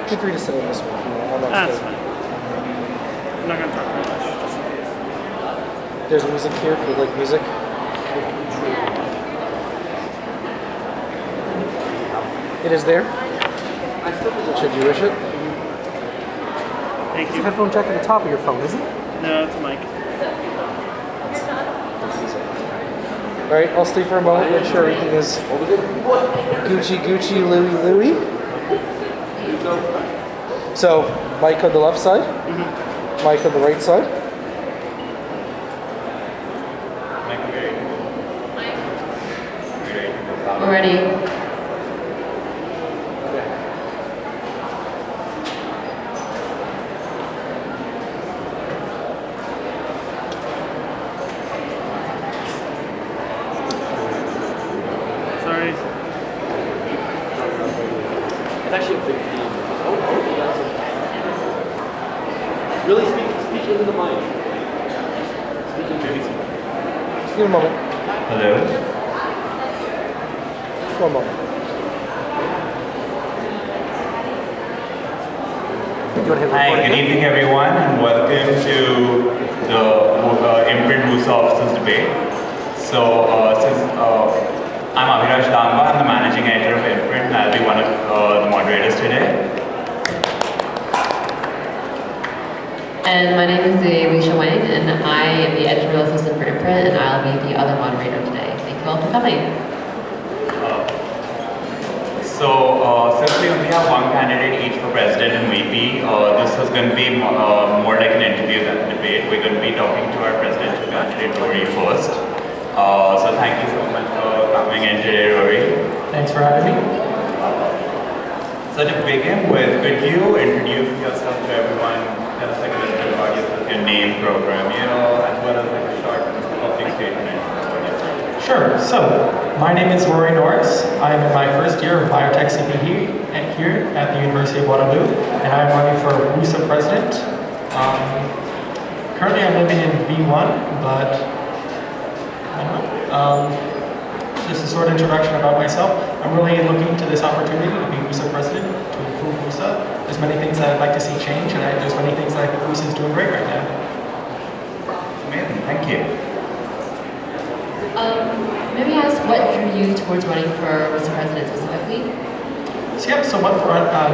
feel free to sit on this one. That's fine. I'm not going to talk very much. There's music here if you like music. It is there. Should you wish it? Thank It's you. a headphone jack at the top of your phone, isn't it? No, it's a mic. Alright, I'll stay for a moment, make sure everything is Gucci, Louis. So, mic on the left side, mic on the right side. We're ready. Sorry. It's actually a big theme. Really speak into the mic. Speak into the mic. Just give me a moment. Hello. One moment. You want to hit Hi, record good again? evening everyone and welcome to the Imprint WUSA officers debate. So I'm Abhiraj Damba, I'm the managing editor of Imprint and I'll be one of the moderators today. And my name is Alicia Wang, and I am the editorial assistant for Imprint, and I'll be the other moderator today. Thank you all for coming. Since we only have one candidate each for president and VP, this is going to be more like an interview than a debate. We're going to be talking to our presidential candidate, Rory, first. So thank you so much for coming in today, Rory. Thanks for having me. So to begin with, could you introduce yourself to everyone? Tell us like a little bit about yourself, your name, program, as well as like a short opening statement. Sure. So, my name is Rory Norris. I'm in my first year of biotech CPE here at the University of Waterloo, and I'm running for WUSA president. Currently, I'm living in V1, but I don't know. Just a short introduction about myself. I'm really looking to this opportunity to be WUSA president, to improve WUSA. There's many things that I'd like to see change, and there's many things that I think WUSA is doing great right now. Amazing, thank you. Maybe ask what drew you towards running for WUSA president specifically? So what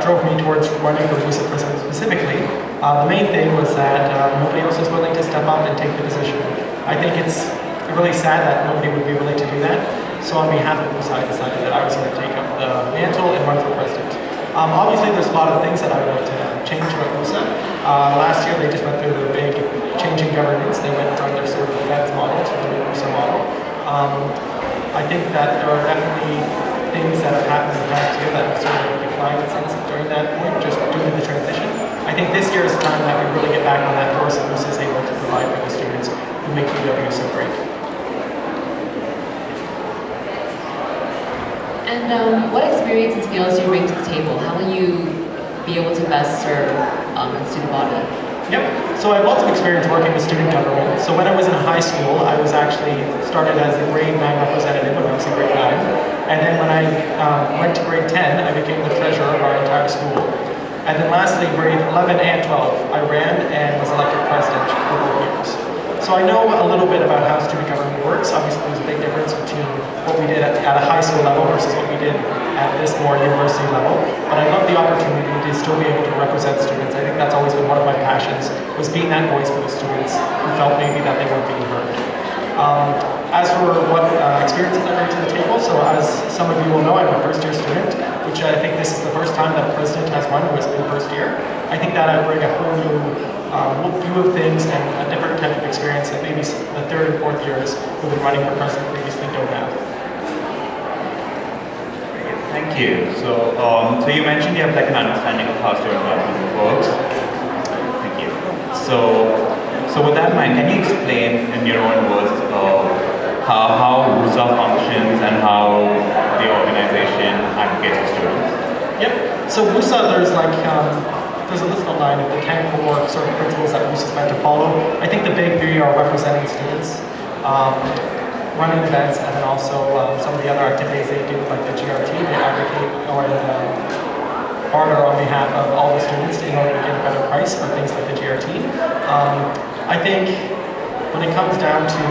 drove me towards running for WUSA president specifically, the main thing was that nobody else was willing to step up and take the position. I think it's really sad that nobody would be willing to do that. So on behalf of WUSA, I decided that I was going to take up the mantle and run for president. Obviously, there's a lot of things that I would like to change at WUSA. Last year, they just went through the big change in governance. They went from their sort of events model to the WUSA model. I think that there are definitely things that have happened in the past year that have sort of declined since during that point, just due to the transition. I think this year is the time that we really get back on that horse and WUSA is able to provide for the students who make UW so great. And what experience and skills do you bring to the table? How will you be able to best serve the student body? Yep. So I have lots of experience working with student government. So when I was in high school, I was actually started as the grade 9 representative when I was in grade 9. And then when I went to grade 10, I became the treasurer of our entire school. And then lastly, grade 11 and 12, I ran and was elected president for 4 years. So I know a little bit about how student government works. Obviously, there's a big difference between what we did at a high school level versus what we did at this more university level. But I love the opportunity to still be able to represent students. I think that's always been one of my passions, was being that voice for the students who felt maybe that they weren't being heard. As for what experiences I bring to the table, so as some of you will know, I'm a first-year student, which I think this is the first time that a president has one who has been first year. I think that I bring a whole new view of things and a different type of experience that maybe the third and fourth years who've been running for president previously don't have. Thank you. So, so you mentioned you have like an understanding of how student government works. Thank you. So with that in mind, can you explain in your own words how WUSA functions and how the organization advocates for students? Yep. So WUSA, there's a list online of the 10 core sort of principles that WUSA is meant to follow. I think the big three are representing students, running events, and then also some of the other activities they do, like the GRT, they advocate, or harder on behalf of all the students in order to get a better price for things like the GRT. I think when it comes down to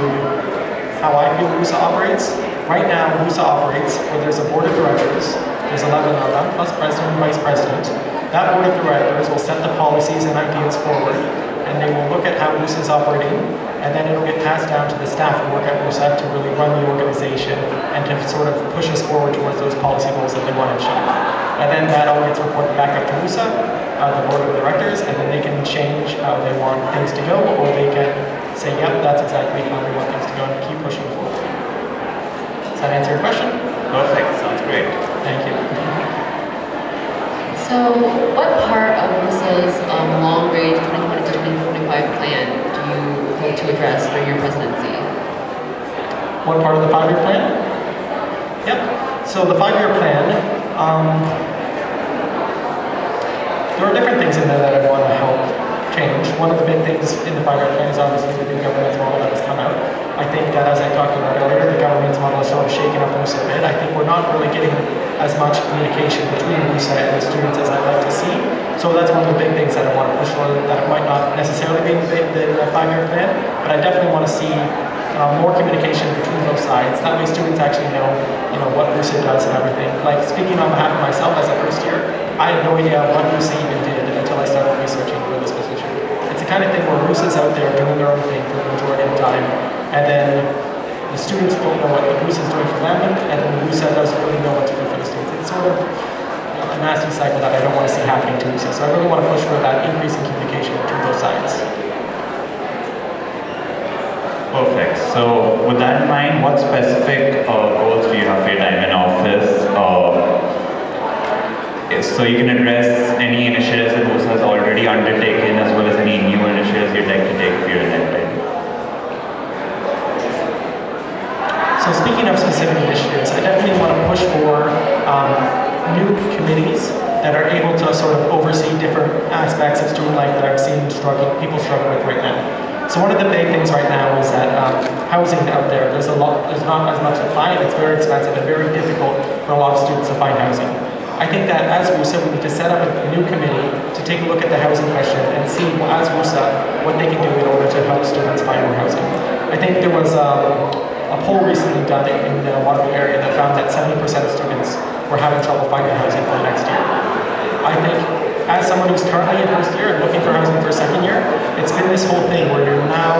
how I feel WUSA operates, right now WUSA operates where there's a board of directors, there's 11 of them, plus president and vice president. That board of directors will set the policies and ideas forward, and they will look at how WUSA is operating, and then it'll get passed down to the staff who work at WUSA to really run the organization and to sort of push us forward towards those policy goals that they want to achieve. And then that all gets reported back up to WUSA, the board of directors, and then they can change how they want things to go, or they can say, yep, that's exactly how we want things to go, and keep pushing forward. Does that answer your question? Perfect. Sounds great. Thank you. So, what part of WUSA's long-range 2020 to 2025 plan do you hope to address during your presidency? One part of the 5-year plan? Yep. So the 5-year plan, there are different things in there that I want to help change. One of the big things in the 5-year plan is obviously the new governance model that has come out. I think that, as I talked about earlier, the governance model is sort of shaking up WUSA a bit. I think we're not really getting as much communication between WUSA and the students as I'd like to see. So that's one of the big things that I want to push for, that it might not necessarily be in the 5-year plan, but I definitely want to see more communication between both sides. That way students actually know, what WUSA does and everything. Like, speaking on behalf of myself as a first year, I had no idea what WUSA even did until I started researching for this position. It's the kind of thing where WUSA's out there doing their own thing for the majority of the time, and then the students don't know what the WUSA is doing for them, and then the WUSA doesn't really know what to do for the students. It's sort of a nasty cycle that I don't want to see happening to WUSA. So I really want to push for that increase in communication between both sides. Perfect. So with that in mind, what specific goals do you have for your time in office? So you can address any initiatives that WUSA has already undertaken, as well as any new initiatives you'd like to take if you're elected. So speaking of specific initiatives, I definitely want to push for new committees that are able to sort of oversee different aspects of student life that I've seen people struggle with right now. So one of the big things right now is that housing out there's not as much supply, and it's very expensive and very difficult for a lot of students to find housing. I think that as WUSA, we need to set up a new committee to take a look at the housing question and see, as WUSA, what they can do in order to help students find more housing. I think there was a poll recently done in the Waterloo area that found that 70% of students were having trouble finding housing for the next year. I think, as someone who's currently in first year and looking for housing for second year, it's been this whole thing where you're now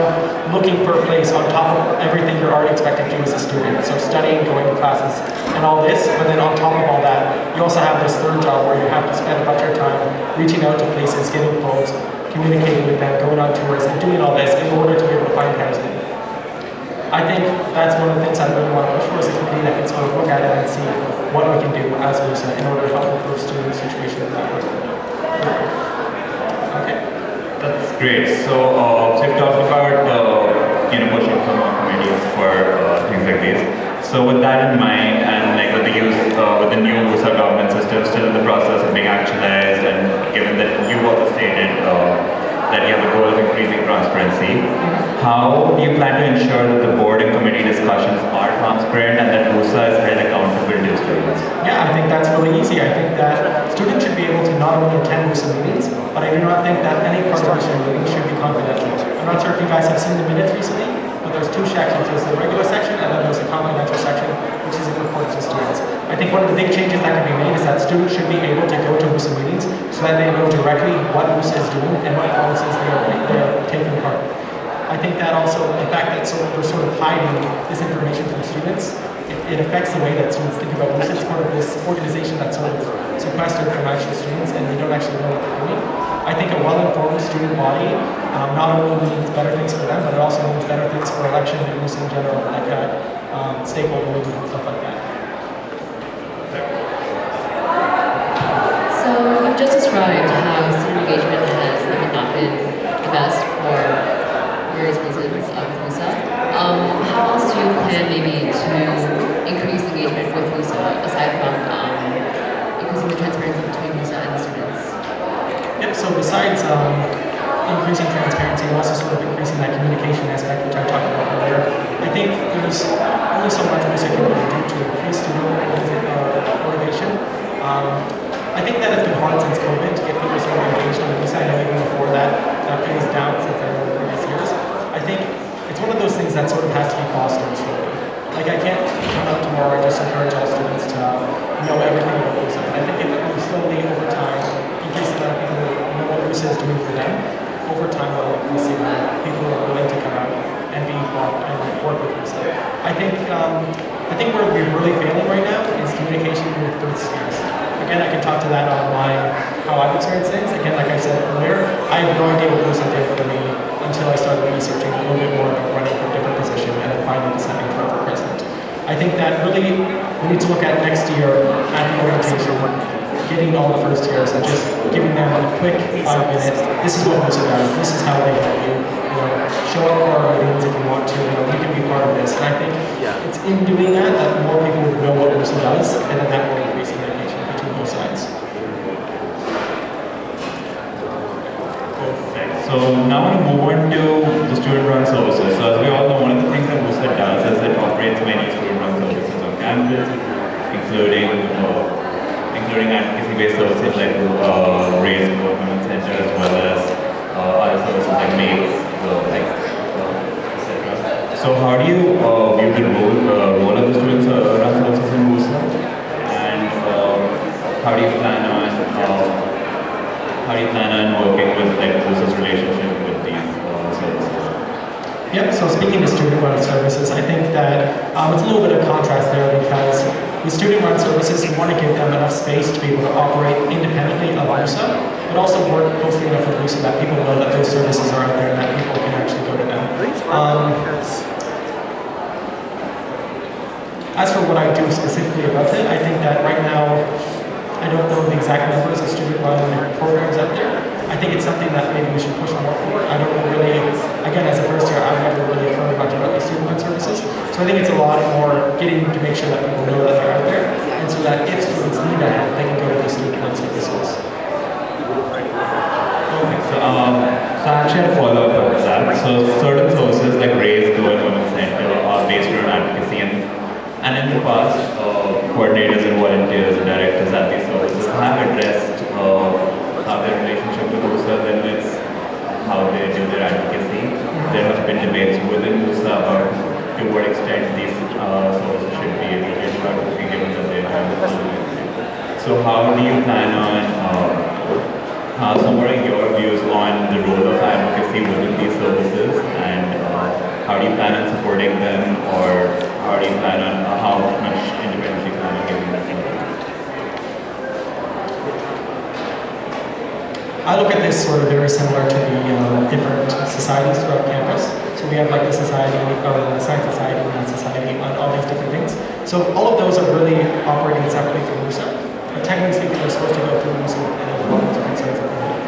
looking for a place on top of everything you're already expected to do as a student. So studying, going to classes, and all this, but then on top of all that, you also have this third job where you have to spend a bunch of your time reaching out to places, getting quotes, communicating with them, going on tours, and doing all this in order to be able to find housing. I think that's one of the things I really want to push for, is a committee that can sort of look at it and see what we can do as WUSA in order to help improve students' situation in that way. Okay. That's great. So, you've talked about pushing for more committees for things like these. So with that in mind, and like with the new WUSA government system still in the process of being actualized, and given that you also stated that you have a goal of increasing transparency, how do you plan to ensure that the board and committee discussions are transparent and that WUSA is held accountable to students? Yeah, I think that's really easy. I think that students should be able to not only attend WUSA meetings, but I do not think that any part of WUSA meetings should be confidential. I'm not sure if you guys have seen the minutes recently, but there's two sections. There's the regular section, and then there's a confidential section, which is reported to students. I think one of the big changes that can be made is that students should be able to go to WUSA meetings so that they know directly what WUSA is doing and what policies they're taking part in. I think that also, the fact that we're sort of hiding this information from students, it affects the way that students think about WUSA. It's part of this organization that's sort of sequestered from actual students, and they don't actually know what they're doing. I think a well-informed student body not only means better things for them, but it also means better things for election and WUSA in general, like stakeholder meetings and stuff like that. So you've just described how student engagement has maybe not been the best for various reasons of WUSA. How else do you plan maybe to increase engagement with WUSA aside from increasing the transparency between WUSA and the students? Yep, so besides increasing transparency and also sort of increasing that communication aspect, which I talked about earlier, I think there's only so much WUSA can really do to increase student motivation. I think that it's been hard since COVID to get people sort of engaged on WUSA. I know even before that, that was down since I know the previous years. I think it's one of those things that sort of has to be fostered slowly. Like I can't come out tomorrow and just encourage all students to know everything about WUSA. But I think if we slowly over time increase the amount of people who know what WUSA is doing for them, over time we'll increase the amount of people who are willing to come out and work with WUSA. I think where we're really failing right now is communication with both spheres. Again, I can talk to that on how I've experienced things. Again, like I said earlier, I had no idea what WUSA did for me until I started researching a little bit more about running for a different position and then finally deciding to run for president. I think that really we need to look at next year at the orientation, getting all the first years and just giving them a quick 5 minutes. This is what WUSA does. This is how they help you. Show up for our meetings if you want to. You can be part of this. And I think it's in doing that more people would know what WUSA does, and then that will increase communication between both sides. Perfect. So now I want to move on to the student-run services. So as we all know, one of the things that WUSA does is it operates many student-run services on campus, including advocacy-based services like Raise Development Center, as well as other services like MAPES, etc. So how do you view the role of the student-run services in WUSA, and how do you plan on working with WUSA's relationship with these services? Yep, so speaking of student-run services, I think that it's a little bit of contrast there because with student-run services, you want to give them enough space to be able to operate independently of WUSA, but also work closely enough with WUSA that people know that those services are out there and that people can actually go to them. As for what I do specifically about it, I think that right now, I don't know the exact numbers of student-run programs out there. I think it's something that maybe we should push more for. I don't really, again, as a first year, I've never really heard much about the student-run services. So I think it's a lot more getting to make sure that people know that they're out there, and so that if students need that help, they can go to the student-run services. Okay, so I actually had a follow-up about that. So certain services like Raise Development Center are based on advocacy, and in the past, coordinators and volunteers and directors at these services have addressed how their relationship with WUSA limits how they do their advocacy. There have been debates within WUSA about to what extent these services should be able to do advocacy given that they have the So how do you plan on, what are your views on the role of advocacy within these services, and how do you plan on supporting them, or how do you plan on how much independence you plan on giving them? I look at this sort of very similar to the different societies throughout campus. So we have like the society, or the science society, math society, and all these different things. So all of those are really operating separately from WUSA. But technically speaking, they're supposed to go through WUSA and have problems or concerns that they have.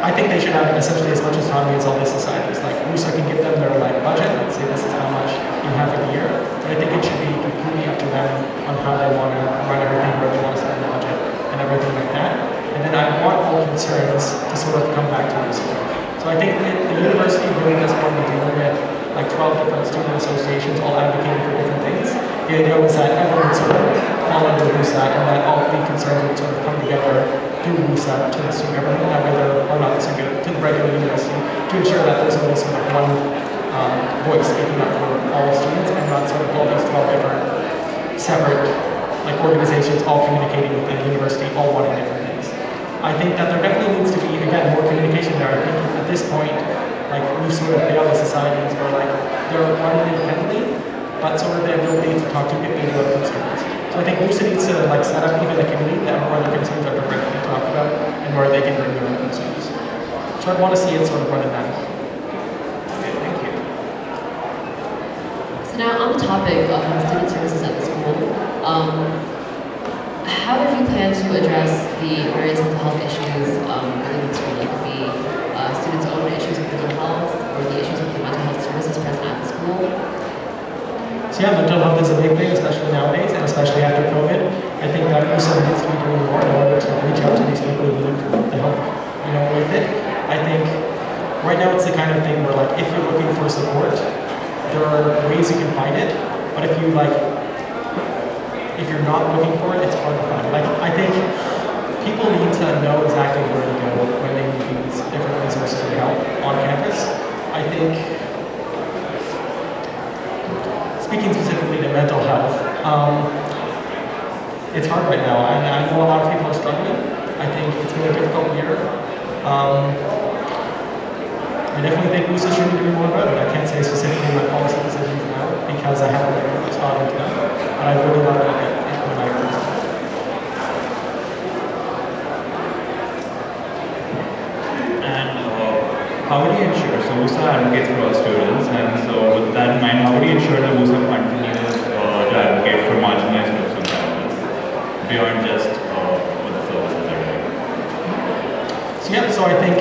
I think they should have essentially as much autonomy as all these societies. Like WUSA can give them their budget. Let's say this is how much you have in a year. But I think it should be completely up to them on how they want to run everything, where they want to spend the budget, and everything like that. And then I want all concerns to sort of come back to WUSA. So I think the university really doesn't want to deal with 12 different student associations all advocating for different things. The idea was that everyone would sort of fall under WUSA and that all the concerns would sort of come together through WUSA to the student government, or not the student, to the regular university, to ensure that there's only sort of one voice speaking up for all students and not sort of all these 12 different separate organizations all communicating with the university, all wanting different things. I think that there definitely needs to be, again, more communication there. I think at this point, we've sort of failed as societies where they're running independently, but sort of they have nobody to talk to if they do have concerns. So I think WUSA needs to set up even a committee that where their concerns are directly talked about and where they can bring their own concerns. So I'd want to see it sort of running that way. Okay, thank you. So now on the topic of student services at the school, how do you plan to address the various mental health issues within the school? It could be students' own issues with mental health, or the issues with the mental health services present at the school. So yeah, mental health is a big thing, especially nowadays, and especially after COVID. I think that WUSA needs to be doing more in order to reach out to these people who need the help, with it. I think right now it's the kind of thing where if you're looking for support, there are ways you can find it, but if if you're not looking for it, it's hard to find. Like, I think people need to know exactly where to go when they need these different resources for help on campus. I think, speaking specifically to mental health, it's hard right now, and I know a lot of people are struggling. I think it's been a difficult year. I definitely think WUSA should be doing more about it. I can't say specifically my policy decisions now because I haven't really thought into them, but I really love to look at it when I go. And how would you ensure, so WUSA advocates for all students, and so with that in mind, how would you ensure that WUSA continues to advocate for marginalized groups on campus, beyond just what the services are doing? So yeah, so I think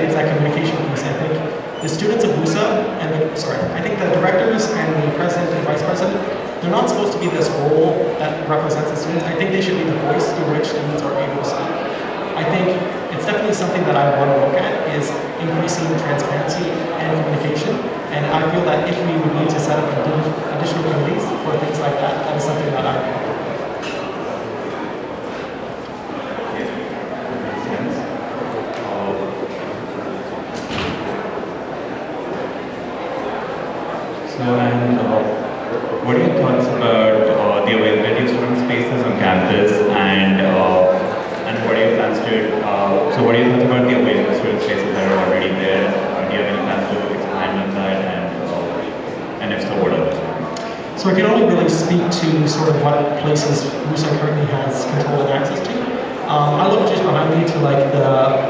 it's that communication piece. I think the students of WUSA, I think the directors and the president and vice president, they're not supposed to be this role that represents the students. I think they should be the voice through which students are able to speak. I think it's definitely something that I want to look at is increasing transparency and communication. And I feel that if we would need to set up additional committees for things like that, that is something that I want to look at. And what are your thoughts about the availability of student spaces on campus, and what are your plans to? So, what are your thoughts about the available student spaces that are already there? Do you have any plans to expand on that, and if so, what are they? So I can only really speak to sort of what places WUSA currently has control and access to. I look just behind me to like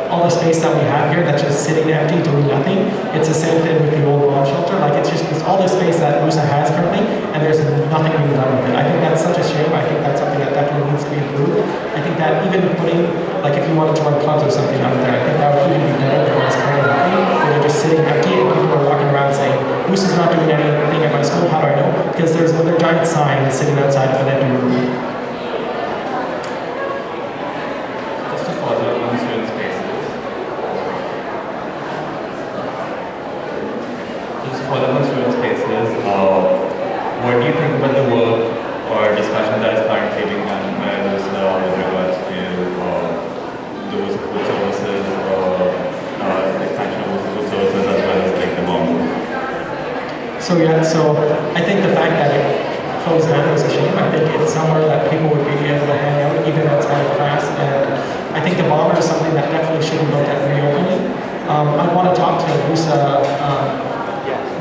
all the space that we have here that's just sitting empty doing nothing. It's the same thing with the old bomb shelter. Like it's all the space that WUSA has currently, and there's nothing being done with it. I think that's such a shame. I think that's something that definitely needs to be improved. I think that even putting, like if you wanted to run clubs or something out there, I think that would even be better than what's currently happening, where they're just sitting empty and people are walking around saying, WUSA's not doing anything at my school, how do I know? Because there's another giant sign sitting outside of an empty room. What do you think about the work or discussion that is currently being done by WUSA with regards to those food services or expansion of food services as well as like the bomb? So I think the fact that it closed down was a shame. I think it's somewhere that people would be able to hang out even outside of class, and I think the bomber is something that definitely should be looked at reopening. I want to talk to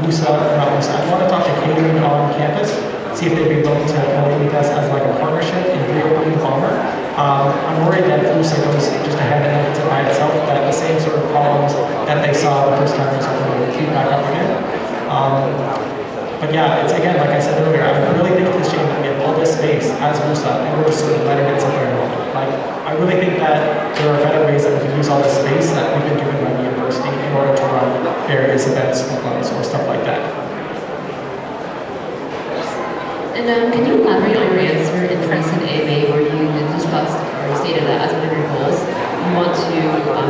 I want to talk to catering on campus, see if they'd be willing to collaborate with us as like a partnership in reopening the bomber. I'm worried that if WUSA goes just ahead and opens it by itself, that the same sort of problems that they saw the first time will keep back up again. But yeah, it's again, like I said earlier, I really think it's a shame that we have all this space as WUSA and we're just sort of letting it sit there and like, I really think that there are better ways that we can use all this space that we've been given by the university in order to run various events or clubs or stuff like that. And can you elaborate on your answer in the recent AMA where you discussed or stated that as one of your goals, you want to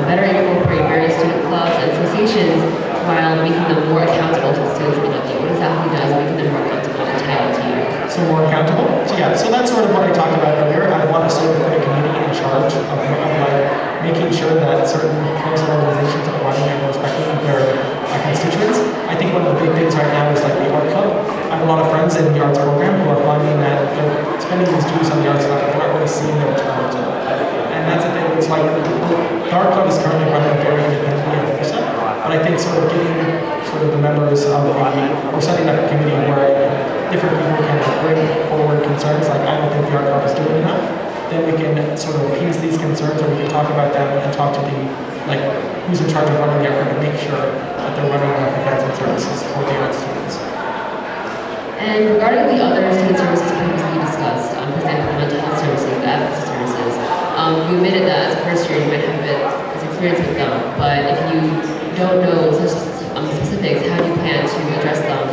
better incorporate various student clubs and associations while making them more accountable to the students in the What exactly does making them more accountable entail to you? So more accountable? So yeah, so that's sort of what I talked about earlier. I want to sort of put a committee in charge of like making sure that certain clubs and organizations are running and respecting their constituents. I think one of the big things right now is like the art club. I have a lot of friends in the arts program who are finding that they're spending these dues on the arts club and they're not really seeing their return on it. And that's the thing, it's like the art club is currently running very independently at WUSA, but I think sort of getting sort of the members of or setting up a committee where different people can bring forward concerns like I don't think the art club is doing enough, then we can sort of appease these concerns or we can talk about them and talk to the like who's in charge of running the art club and make sure that they're running enough events and services for the art students. And regarding the other student services previously discussed, for example, mental health services, the advocacy services, you admitted that as a first year you might have a bit of experience with them, but if you don't know such specifics, how do you plan to address them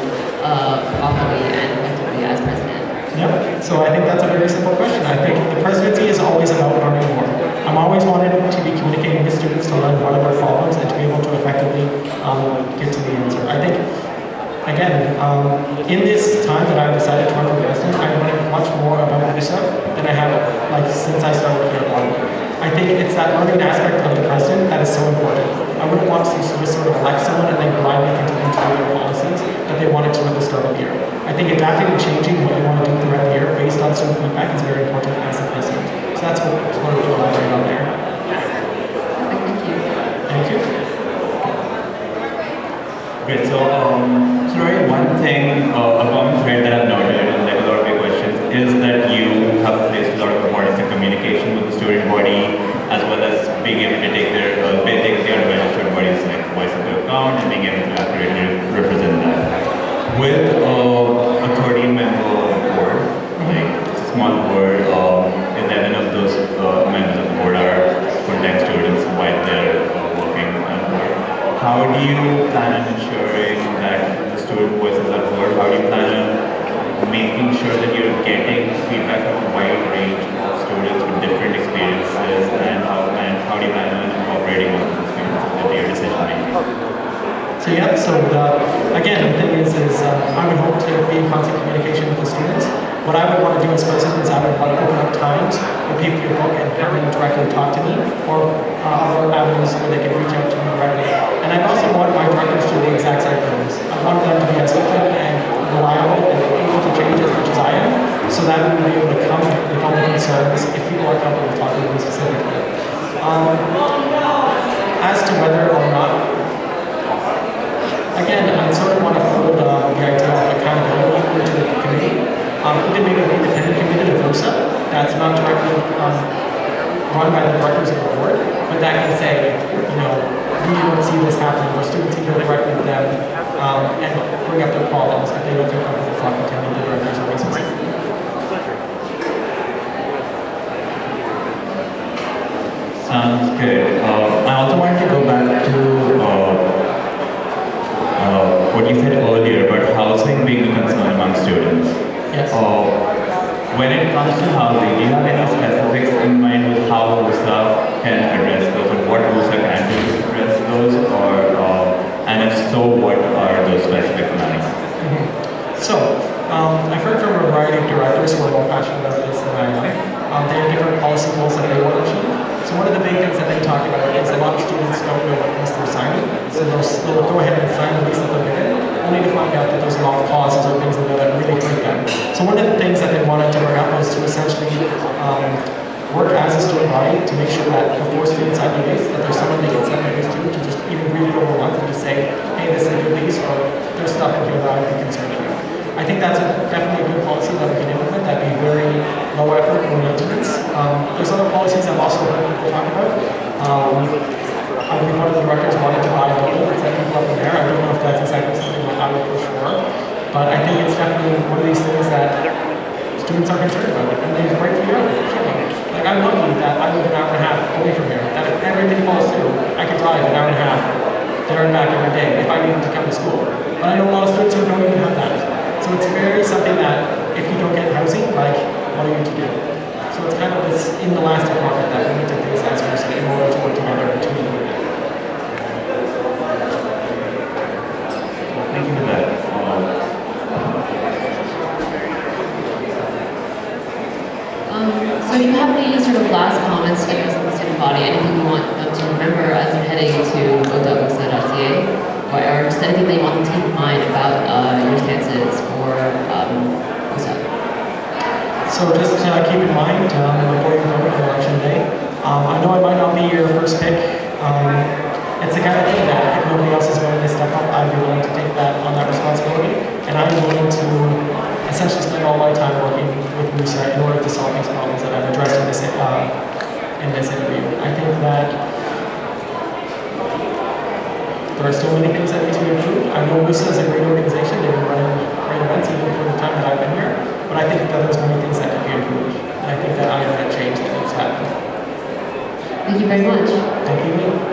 properly and effectively as president? Yep, so I think that's a very simple question. I think the presidency is always about learning more. I'm always wanted to be communicating with students to learn what are their problems and to be able to effectively get to the answer. I think again, in this time that I decided to run for president, I learned much more about WUSA than I have since I started here at Waterloo. I think it's that learning aspect of the president that is so important. I wouldn't want to just sort of elect someone and then blindly continue to do their policies that they wanted to at the start of the year. I think adapting and changing what you want to do throughout the year based on certain feedback is very important as the president. So that's what we're doing on there. Thank you. Thank you. Great. So, Rory, one thing, a common thread that I've noted in like a lot of your questions is that you have placed a lot of importance in communication with the student body, as well as being able to take their registered bodies like voice of their account and being able to accurately represent that. With a 13-member board, like it's a small board, 11 of those members of the board are full-time students while they're working on board. How do you plan on ensuring that the student voices are heard? How do you plan on making sure that you're getting feedback from a wide range of students with different experiences, and how do you plan on incorporating all those experiences into your decision making? So yeah, again, the thing is I would hope to be in constant communication with the students. What I would want to do as president is I would want to open up times where people can book and come in directly talk to me, or other avenues where they can reach out to me directly. And I also want my directors to do the exact same things. I want them to be as open and reliable and able to change as much as I am, so that we will be able to come with all the concerns if people are comfortable talking to me specifically. As to whether or not, again, I sort of want to hold the idea of accountability into the committee. We can make an independent committee of WUSA that's not directly run by the directors of the board, but that can say, we don't see this happening, or students can go directly to them and bring up their problems if they don't feel comfortable talking to the directors of WUSA. Sounds good. I also wanted to go back to what you said earlier about housing being a concern among students. Yes. When it comes to housing, do you have any specifics in mind with how WUSA can address those, or what WUSA can do to address those, and if so, what are those specific plans? So, I've heard from a variety of directors who are more passionate about this than I am. They have different policy goals that they want to achieve. So one of the big things that they talk about is a lot of students don't know what lease they're signing. So they'll go ahead and sign the lease that they're given, only to find out that there's a lot of clauses or things in there that really hurt them. So one of the things that they wanted to bring up was to essentially work as a student body to make sure that before students sign the lease, that there's someone they can send the lease to just even read it over once and just say, hey, this is a good lease, or there's stuff in here that I'd be concerned about. I think that's definitely a good policy that we can implement. That'd be very low effort and maintenance. There's other policies I've also heard people talk about. I believe one of the directors wanted to buy a building and set people up in there. I don't know if that's exactly something that I would push for, but I think it's definitely one of these things that students are concerned about, and they rightfully are. Like, I'm lucky that I live an hour and a half away from here. That if everything falls through, I could drive an hour and a half there and back every day if I needed to come to school. But I know a lot of students who don't even have that. So it's very something that if you don't get housing, like, what are you to do? So it's kind of this inelastic market that we need to face as WUSA in order to work together to meet it. Thank you for that. So do you have any sort of last comments to give us on the student body? Anything you want them to remember as they're heading to go.wusa.ca? Or just anything that you want them to keep in mind about your stances for WUSA? So just keep in mind before you vote on election day, I know I might not be your first pick. It's the kind of thing that if nobody else is willing to step up, I'd be willing to take that on that responsibility. And I'm willing to essentially spend all my time working with WUSA in order to solve these problems that I've addressed in this interview. I think that there are still many things that need to be improved. I know WUSA is a great organization. They've been running great events even for the time that I've been here. But I think that there's many things that can be improved. And I think that I am that change that needs to happen. Thank you very much. Thank you.